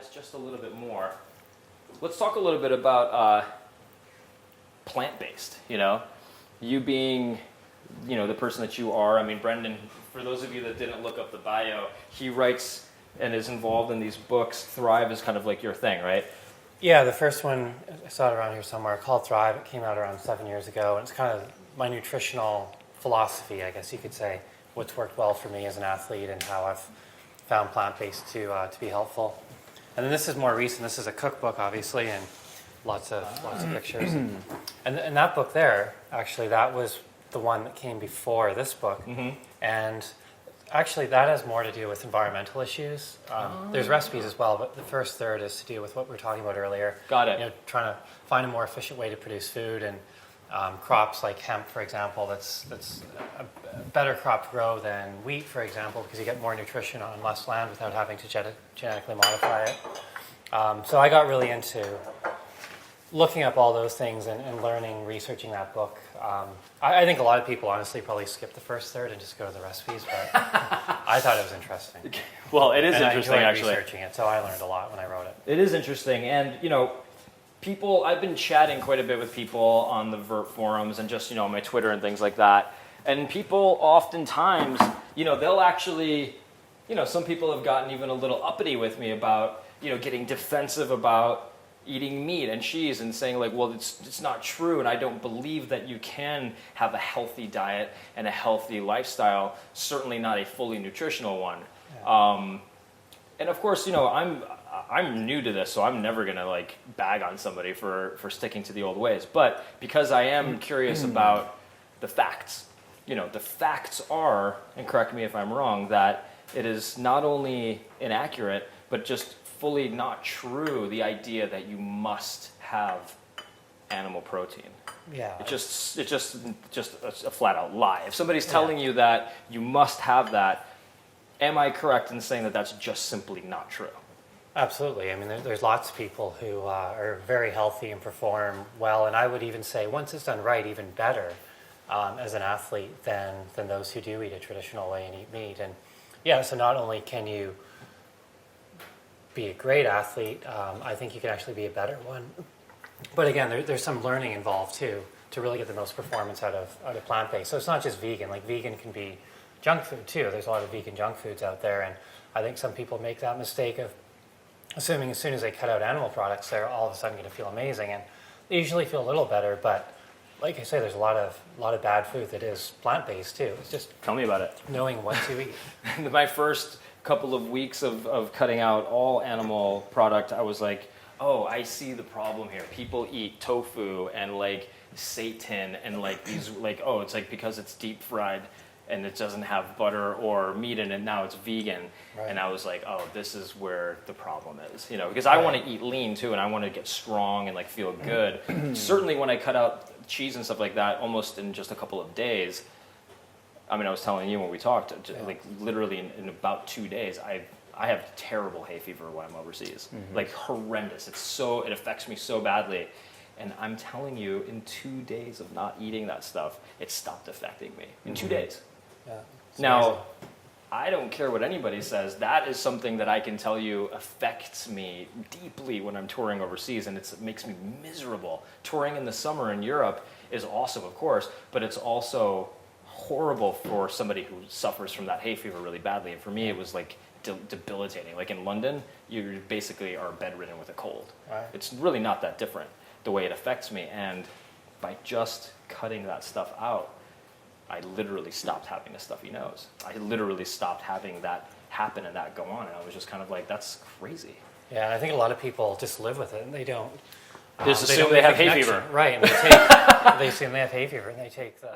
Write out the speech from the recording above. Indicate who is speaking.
Speaker 1: is just a little bit more. Let's talk a little bit about plant-based, you being, the person that you are. I mean, Brendan, for those of you that didn't look up the bio, he writes and is involved in these books. Thrive is kind of like your thing, right?
Speaker 2: Yeah, the first one, I saw it around here somewhere, called Thrive. It came out around 7 years ago, and it's kind of my nutritional philosophy, I guess you could say, what's worked well for me as an athlete and how I've found plant-based to be helpful. And then this is more recent. This is a cookbook, obviously, and lots of pictures. And that book there, actually, that was the one that came before this book. And actually, that has more to do with environmental issues. There's recipes as well, but the first third is to do with what we were talking about earlier.
Speaker 1: Got it.
Speaker 2: Trying to find a more efficient way to produce food, and crops like hemp, for example, that's a better crop to grow than wheat, for example, because you get more nutrition on less land without having to genetically modify it. So I got really into looking up all those things and learning, researching that book. I think a lot of people honestly probably skip the first third and just go to the recipes, but I thought it was interesting.
Speaker 1: Well, it is
Speaker 2: and
Speaker 1: interesting,
Speaker 2: I enjoyed
Speaker 1: actually.
Speaker 2: researching it, so I learned a lot when I wrote it.
Speaker 1: It is interesting, and people, I've been chatting quite a bit with people on the VyRT forums and just, on my Twitter and things like that. And people oftentimes, they'll actually, some people have gotten even a little uppity with me about, getting defensive about eating meat and cheese and saying like, well, it's not true, and I don't believe that you can have a healthy diet and a healthy lifestyle, certainly not a fully nutritional one. Yeah. And of course, I'm new to this, so I'm never going to bag on somebody for sticking to the old ways. But because I am curious about the facts, the facts are, and correct me if I'm wrong, that it is not only inaccurate, but just fully not true, the idea that you must have animal protein.
Speaker 2: Yeah.
Speaker 1: It's just a flat out lie. If somebody's telling you that you must have that, am I correct in saying that that's just simply not true?
Speaker 2: Absolutely. I mean, there's lots of people who are very healthy and perform well, and I would even say once it's done right, even better as an athlete than those who do eat a traditional way and eat meat. And yeah, so not only can you be a great athlete, I think you can actually be a better one. But again, there's some learning involved too to really get the most performance out of plant-based. So it's not just vegan. Vegan can be junk food too. There's a lot of vegan junk foods out there, and I think some people make that mistake of assuming as soon as they cut out animal products, they're all of a sudden going to feel amazing, and they usually feel a little better. But like I say, there's a lot of bad food that is plant-based too. It's just
Speaker 1: tell me about it.
Speaker 2: Knowing what to eat.
Speaker 1: My first couple of weeks of cutting out all animal product, I was like, oh, I see the problem here. People eat tofu and seitan and these it's because it's deep fried and it doesn't have butter or meat in it, now it's vegan. Right. And I was like, oh, this is where the problem is, because I want to eat lean too, and I want to get strong and feel good. Certainly when I cut out cheese and stuff like that, almost in just a couple of days, I mean, I was telling you when we talked, literally in about 2 days, I have terrible hay fever when I'm overseas, horrendous. It affects me so badly. And I'm telling you, in 2 days of not eating that stuff, it stopped affecting me. In 2 days.
Speaker 2: Yeah,
Speaker 1: now,
Speaker 2: amazing.
Speaker 1: I don't care what anybody says. That is something that I can tell you affects me deeply when I'm touring overseas, and it makes me miserable. Touring in the summer in Europe is awesome, of course, but it's also horrible for somebody who suffers from that hay fever really badly. And for me, it was debilitating. In London, you basically are bedridden with a cold. Right. It's really not that different the way it affects me. And by just cutting that stuff out, I literally stopped having a stuffy nose. I literally stopped having that happen and that go on. And I was just kind of that's crazy.
Speaker 2: Yeah, I think a lot of people just live with it and they don't.
Speaker 1: Just assume they have hay fever.
Speaker 2: Right, and they assume they have hay fever and they take the